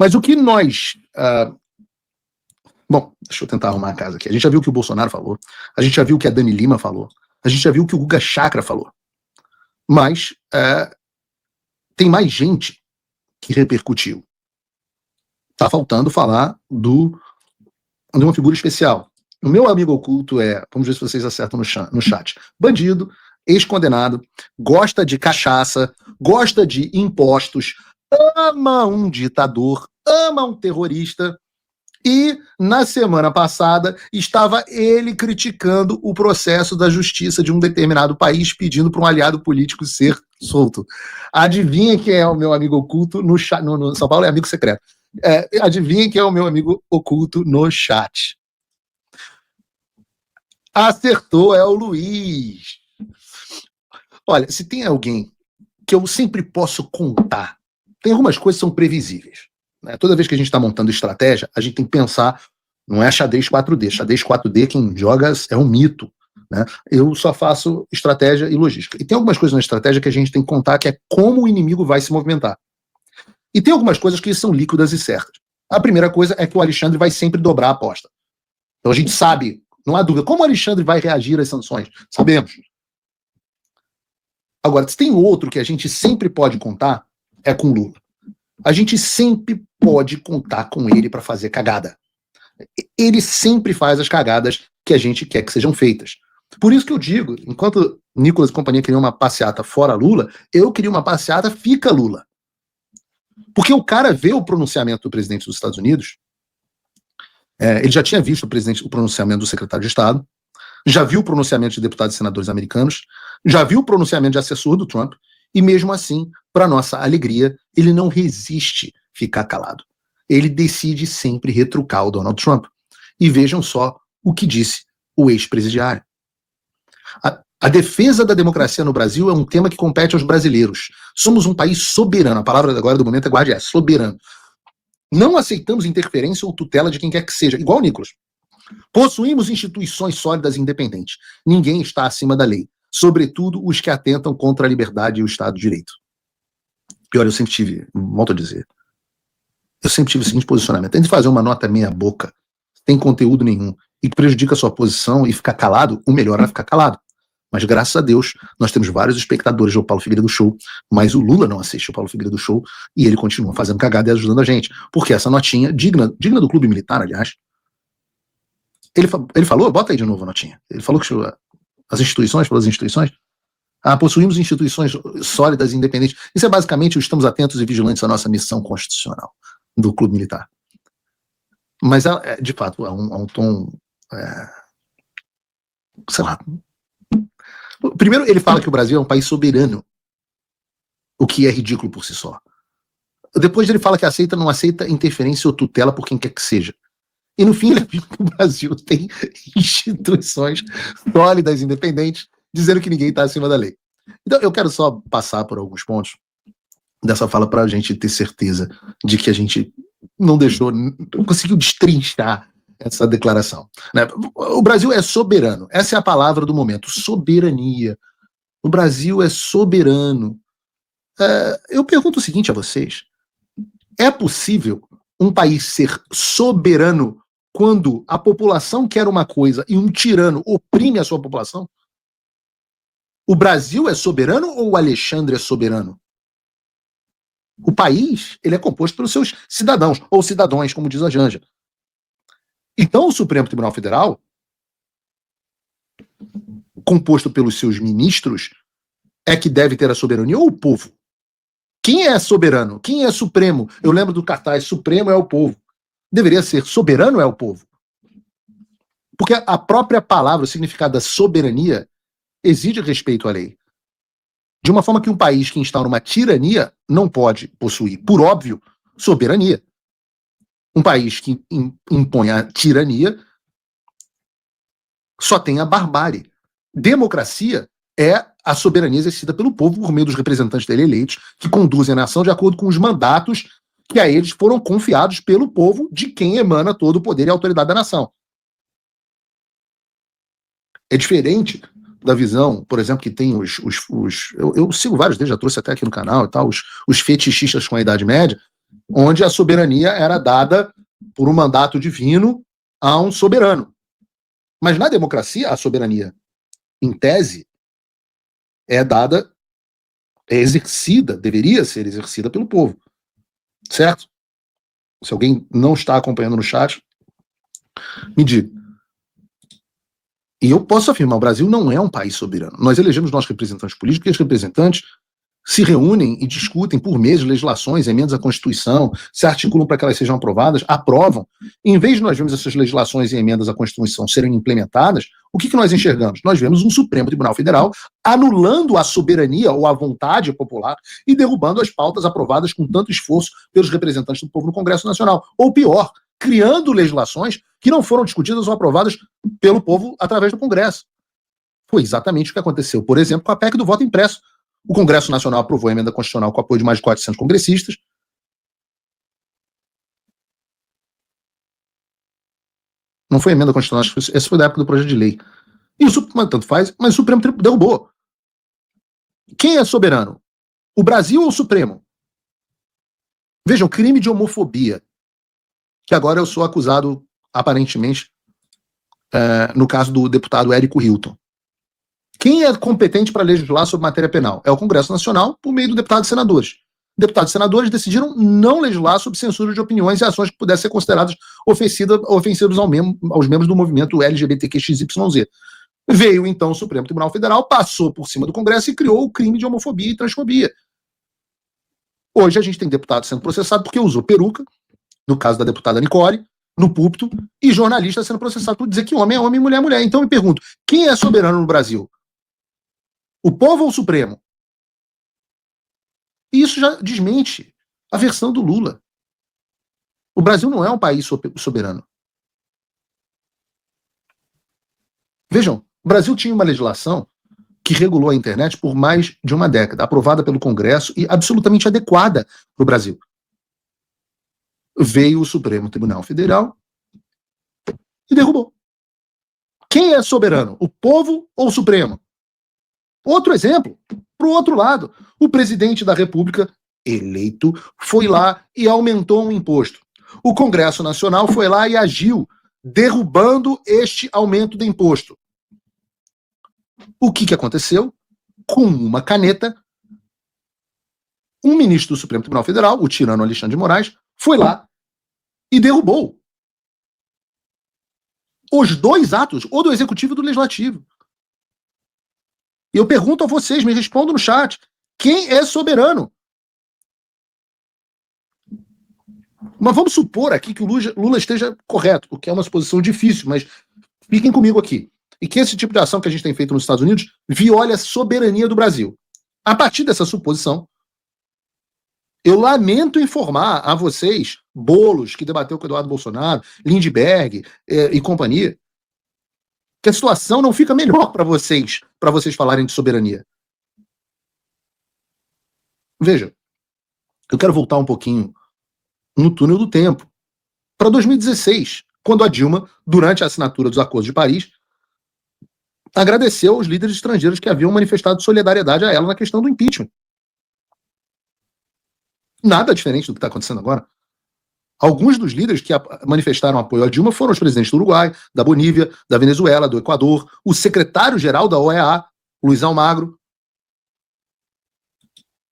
Mas o que nós... Bom, deixa eu tentar arrumar a casa aqui. A gente já viu o que o Bolsonaro falou, a gente já viu o que a Dani Lima falou, a gente já viu o que o Guga Chakra falou. Mas tem mais gente que repercutiu. Tá faltando falar de uma figura especial. O meu amigo oculto vamos ver se vocês acertam no chat, bandido, ex-condenado, gosta de cachaça, gosta de impostos, ama um ditador, ama um terrorista, e na semana passada estava ele criticando o processo da justiça de um determinado país, pedindo para um aliado político ser solto. Adivinha quem é o meu amigo oculto no chat? No São Paulo é amigo secreto. Adivinha quem é o meu amigo oculto no chat? Acertou, é o Luiz. Olha, se tem alguém que eu sempre posso contar, tem algumas coisas que são previsíveis, né? Toda vez que a gente está montando estratégia, a gente tem que pensar, não é xadrez 4D. Xadrez 4D, quem joga é um mito, né? Eu só faço estratégia e logística. E tem algumas coisas na estratégia que a gente tem que contar, que é como o inimigo vai se movimentar. E tem algumas coisas que são líquidas e certas. A primeira coisa é que o Alexandre vai sempre dobrar a aposta. Então a gente sabe, não há dúvida, como o Alexandre vai reagir às sanções? Sabemos. Agora, se tem outro que a gente sempre pode contar, é com o Lula. A gente sempre pode contar com ele para fazer cagada. Ele sempre faz as cagadas que a gente quer que sejam feitas. Por isso que eu digo, enquanto Nicolas e companhia queriam uma passeata fora Lula, eu queria uma passeata fica Lula. Porque o cara vê o pronunciamento do presidente dos Estados Unidos, ele já tinha visto o pronunciamento do secretário de Estado, já viu o pronunciamento de deputados e senadores americanos, já viu o pronunciamento de assessor do Trump, e mesmo assim, para nossa alegria, ele não resiste ficar calado. Ele decide sempre retrucar o Donald Trump. E vejam só o que disse o ex-presidiário. A defesa da democracia no Brasil é um tema que compete aos brasileiros. Somos um país soberano. A palavra agora do momento é guarde, soberano. Não aceitamos interferência ou tutela de quem quer que seja, igual o Nicolas. Possuímos instituições sólidas e independentes. Ninguém está acima da lei, sobretudo os que atentam contra a liberdade e o Estado de Direito. Pior, eu sempre tive, volto a dizer, eu sempre tive o seguinte posicionamento: antes de fazer uma nota meia boca, sem conteúdo nenhum, e que prejudica a sua posição e ficar calado, o melhor era ficar calado. Mas graças a Deus, nós temos vários espectadores do Paulo Figueiredo Show, mas o Lula não assiste o Paulo Figueiredo Show e ele continua fazendo cagada e ajudando a gente. Porque essa notinha, digna do clube militar, aliás, ele falou, bota aí de novo a notinha, ele falou que as instituições, possuímos instituições sólidas e independentes. Isso é basicamente o estamos atentos e vigilantes à nossa missão constitucional do clube militar. Mas, de fato, há um tom, sei lá. Primeiro, ele fala que o Brasil é um país soberano, o que é ridículo por si só. Depois ele fala que não aceita interferência ou tutela por quem quer que seja. E no fim ele afirma que o Brasil tem instituições sólidas, independentes, dizendo que ninguém está acima da lei. Então eu quero só passar por alguns pontos dessa fala para a gente ter certeza de que a gente não conseguiu destrinchar essa declaração, né? O Brasil é soberano, essa é a palavra do momento, soberania. O Brasil é soberano. Eu pergunto o seguinte a vocês: é possível um país ser soberano quando a população quer uma coisa e um tirano oprime a sua população? O Brasil é soberano ou o Alexandre é soberano? O país, ele é composto pelos seus cidadãos, ou cidadãos, como diz a Janja. Então o Supremo Tribunal Federal, composto pelos seus ministros, é que deve ter a soberania, ou o povo? Quem é soberano? Quem é supremo? Eu lembro do cartaz, supremo é o povo. Deveria ser soberano é o povo. Porque a própria palavra, o significado da soberania, exige respeito à lei. De uma forma que um país que instaura uma tirania não pode possuir, por óbvio, soberania. Um país que impõe a tirania só tem a barbárie. Democracia é a soberania exercida pelo povo por meio dos representantes dele eleitos, que conduzem a nação de acordo com os mandatos que a eles foram confiados pelo povo, de quem emana todo o poder e a autoridade da nação. É diferente da visão, por exemplo, que tem eu sigo vários deles, já trouxe até aqui no canal e tal, os fetichistas com a Idade Média, onde a soberania era dada por um mandato divino a um soberano. Mas na democracia, a soberania, em tese, é dada, é exercida, deveria ser exercida pelo povo. Certo? Se alguém não está acompanhando no chat, me diga. E eu posso afirmar, o Brasil não é um país soberano. Nós elegemos nossos representantes políticos, e os representantes se reúnem e discutem por meses legislações, emendas à Constituição, se articulam para que elas sejam aprovadas, aprovam. Em vez de nós vermos essas legislações e emendas à Constituição serem implementadas, o que nós enxergamos? Nós vemos um Supremo Tribunal Federal anulando a soberania ou a vontade popular e derrubando as pautas aprovadas com tanto esforço pelos representantes do povo no Congresso Nacional. Ou pior, criando legislações que não foram discutidas ou aprovadas pelo povo através do Congresso. Foi exatamente o que aconteceu, por exemplo, com a PEC do voto impresso. O Congresso Nacional aprovou a emenda constitucional com apoio de mais de 400 congressistas. Não foi emenda constitucional, essa foi da época do projeto de lei. E o Supremo, tanto faz, mas o Supremo derrubou. Quem é soberano? O Brasil ou o Supremo? Vejam, crime de homofobia, que agora eu sou acusado, aparentemente, no caso do deputado Érico Hilton. Quem é competente para legislar sobre matéria penal? É o Congresso Nacional, por meio do deputado e senadores. Deputados e senadores decidiram não legislar sobre censura de opiniões e ações que pudessem ser consideradas ofensivas aos membros do movimento LGBTQXYZ. Veio, então, o Supremo Tribunal Federal, passou por cima do Congresso e criou o crime de homofobia e transfobia. Hoje a gente tem deputado sendo processado porque usou peruca, no caso da deputada Nicole, no púlpito, e jornalista sendo processado por dizer que homem é homem e mulher é mulher. Então eu me pergunto, quem é soberano no Brasil? O povo ou o Supremo? E isso já desmente a versão do Lula. O Brasil não é um país soberano. Vejam, o Brasil tinha uma legislação que regulou a internet por mais de uma década, aprovada pelo Congresso e absolutamente adequada para o Brasil. Veio o Supremo Tribunal Federal e derrubou. Quem é soberano? O povo ou o Supremo? Outro exemplo, para o outro lado, o presidente da República, eleito, foi lá e aumentou um imposto. O Congresso Nacional foi lá e agiu, derrubando este aumento do imposto. O que aconteceu? Com uma caneta, um ministro do Supremo Tribunal Federal, o tirano Alexandre de Moraes, foi lá e derrubou os dois atos, ou do Executivo e do Legislativo. E eu pergunto a vocês, me respondam no chat, quem é soberano? Mas vamos supor aqui que o Lula esteja correto, o que é uma suposição difícil, mas fiquem comigo aqui. E que esse tipo de ação que a gente tem feito nos Estados Unidos viola a soberania do Brasil. A partir dessa suposição, eu lamento informar a vocês, Boulos, que debateu com o Eduardo Bolsonaro, Lindbergh e companhia, que a situação não fica melhor para vocês falarem de soberania. Veja, eu quero voltar um pouquinho no túnel do tempo, para 2016, quando a Dilma, durante a assinatura dos Acordos de Paris, agradeceu aos líderes estrangeiros que haviam manifestado solidariedade a ela na questão do impeachment. Nada diferente do que está acontecendo agora. Alguns dos líderes que manifestaram apoio a Dilma foram os presidentes do Uruguai, da Bolívia, da Venezuela, do Equador, o secretário-geral da OEA, Luiz Almagro.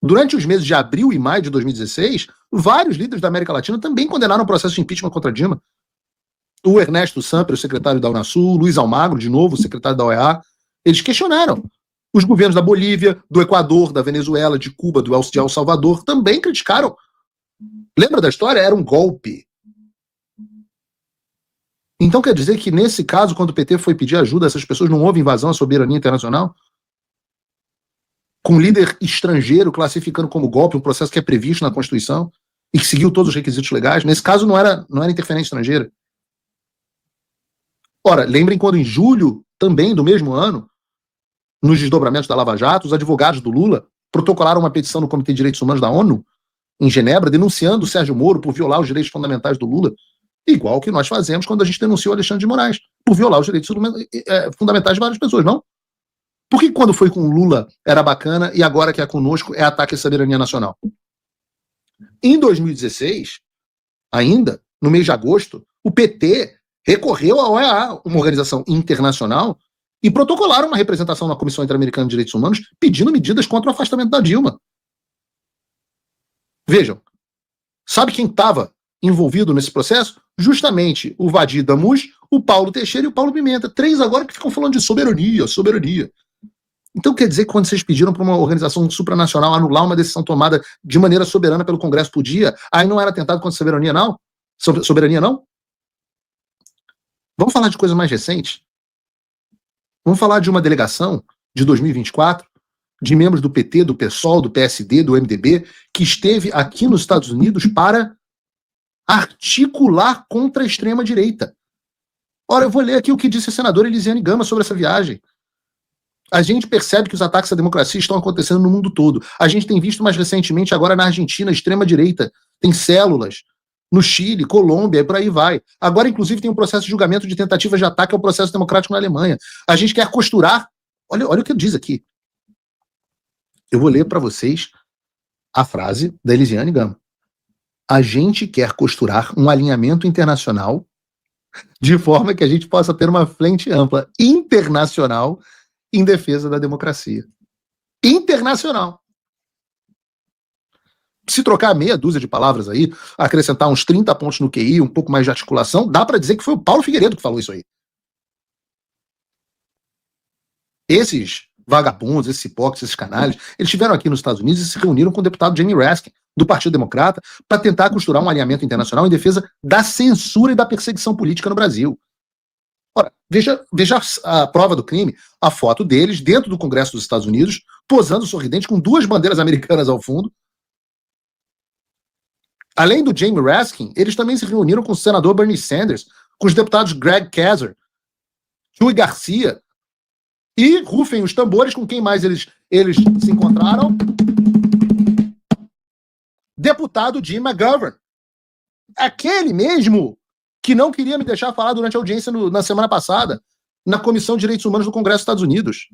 Durante os meses de abril e maio de 2016, vários líderes da América Latina também condenaram o processo de impeachment contra Dilma. O Ernesto Samper, o secretário da Unasul, Luiz Almagro, de novo, o secretário da OEA, eles questionaram. Os governos da Bolívia, do Equador, da Venezuela, de Cuba, de El Salvador, também criticaram. Lembra da história? Era um golpe. Então quer dizer que, nesse caso, quando o PT foi pedir ajuda, essas pessoas não houve invasão à soberania internacional? Com um líder estrangeiro classificando como golpe um processo que é previsto na Constituição e que seguiu todos os requisitos legais? Nesse caso, não era interferência estrangeira. Ora, lembrem quando em julho, também do mesmo ano, nos desdobramentos da Lava Jato, os advogados do Lula protocolaram uma petição no Comitê de Direitos Humanos da ONU, em Genebra, denunciando o Sérgio Moro por violar os direitos fundamentais do Lula, igual que nós fazemos quando a gente denunciou o Alexandre de Moraes, por violar os direitos fundamentais de várias pessoas, não? Por que quando foi com o Lula era bacana e agora que é conosco é ataque à soberania nacional? Em 2016, ainda, no mês de agosto, o PT recorreu à OEA, uma organização internacional, e protocolaram uma representação na Comissão Interamericana de Direitos Humanos pedindo medidas contra o afastamento da Dilma. Vejam, sabe quem estava envolvido nesse processo? Justamente o Vadir Damus, o Paulo Teixeira e o Paulo Pimenta. 3 agora que ficam falando de soberania, soberania. Então quer dizer que quando vocês pediram para uma organização supranacional anular uma decisão tomada de maneira soberana pelo Congresso por dia, aí não era atentado contra a soberania, não? Soberania, não? Vamos falar de coisa mais recente? Vamos falar de uma delegação de 2024, de membros do PT, do PSOL, do PSD, do MDB, que esteve aqui nos Estados Unidos para articular contra a extrema-direita. Ora, eu vou ler aqui o que disse a senadora Elisiane Gama sobre essa viagem. A gente percebe que os ataques à democracia estão acontecendo no mundo todo. A gente tem visto mais recentemente agora na Argentina, a extrema-direita tem células, no Chile, Colômbia, e por aí vai. Agora, inclusive, tem um processo de julgamento de tentativas de ataque ao processo democrático na Alemanha. A gente quer costurar... Olha o que ele diz aqui. Eu vou ler para vocês a frase da Elisiane Gama. A gente quer costurar um alinhamento internacional de forma que a gente possa ter uma frente ampla internacional em defesa da democracia. Internacional. Se trocar meia dúzia de palavras aí, acrescentar uns 30 pontos no QI, um pouco mais de articulação, dá para dizer que foi o Paulo Figueiredo que falou isso aí. Esses vagabundos, esses hipócritas, esses canalhas, eles estiveram aqui nos Estados Unidos e se reuniram com o deputado Jamie Raskin, do Partido Democrata, para tentar costurar um alinhamento internacional em defesa da censura e da perseguição política no Brasil. Ora, veja a prova do crime, a foto deles dentro do Congresso dos Estados Unidos, posando sorridente com 2 bandeiras americanas ao fundo. Além do Jamie Raskin, eles também se reuniram com o senador Bernie Sanders, com os deputados Greg Casar, Chuy Garcia, e rufem os tambores com quem mais eles se encontraram. Deputado Jim McGovern. Aquele mesmo que não queria me deixar falar durante a audiência na semana passada, na Comissão de Direitos Humanos do Congresso dos Estados Unidos.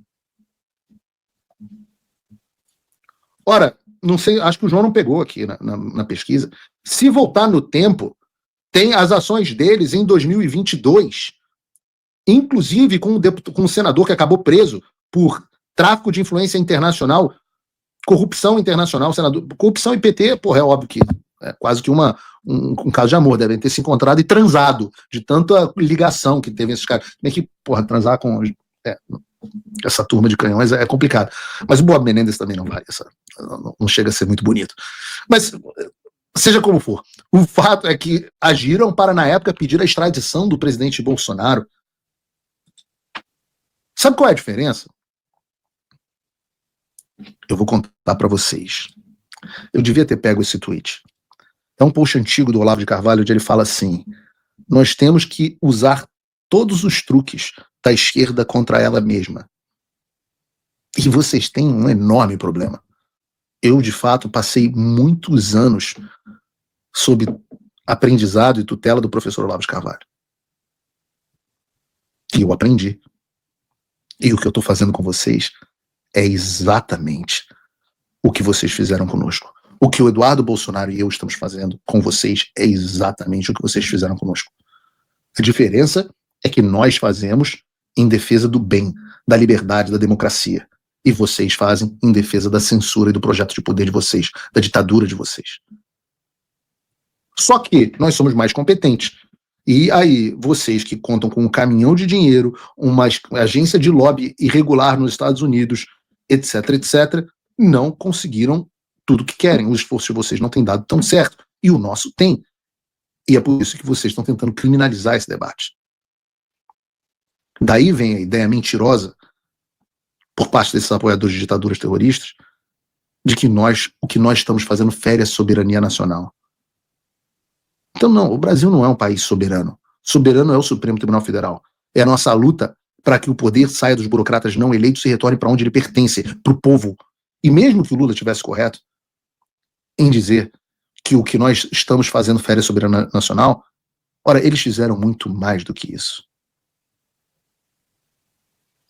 Ora, não sei, acho que o João não pegou aqui na pesquisa. Se voltar no tempo, tem as ações deles em 2022, inclusive com um senador que acabou preso por tráfico de influência internacional, corrupção internacional, senador, corrupção e PT, porra, é óbvio que é quase que um caso de amor, devem ter se encontrado e transado, de tanta ligação que teve esses caras. Bem que, porra, transar com essa turma de canhões é complicado. Mas o Bob Menendez também não vai, não chega a ser muito bonito. Mas, seja como for, o fato é que agiram para, na época, pedir a extradição do presidente Bolsonaro. Sabe qual é a diferença? Eu vou contar para vocês. Eu devia ter pego esse tweet. É um post antigo do Olavo de Carvalho, onde ele fala assim: nós temos que usar todos os truques da esquerda contra ela mesma. E vocês têm um enorme problema. Eu, de fato, passei muitos anos sob aprendizado e tutela do professor Olavo de Carvalho. E eu aprendi. E o que eu estou fazendo com vocês é exatamente o que vocês fizeram conosco. O que o Eduardo Bolsonaro e eu estamos fazendo com vocês é exatamente o que vocês fizeram conosco. A diferença é que nós fazemos em defesa do bem, da liberdade, da democracia. E vocês fazem em defesa da censura e do projeto de poder de vocês, da ditadura de vocês. Só que nós somos mais competentes. E aí, vocês que contam com um caminhão de dinheiro, uma agência de lobby irregular nos Estados Unidos, etc., etc., não conseguiram tudo o que querem. O esforço de vocês não tem dado tão certo. E o nosso tem. E é por isso que vocês estão tentando criminalizar esse debate. Daí vem a ideia mentirosa, por parte desses apoiadores de ditaduras terroristas, de que o que nós estamos fazendo fere a soberania nacional. Então não, o Brasil não é um país soberano. Soberano é o Supremo Tribunal Federal. É a nossa luta para que o poder saia dos burocratas não eleitos e retorne para onde ele pertence, para o povo. E mesmo que o Lula estivesse correto em dizer que o que nós estamos fazendo fere a soberania nacional, ora, eles fizeram muito mais do que isso.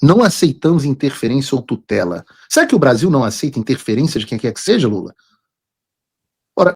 Não aceitamos interferência ou tutela. Será que o Brasil não aceita interferência de quem quer que seja, Lula?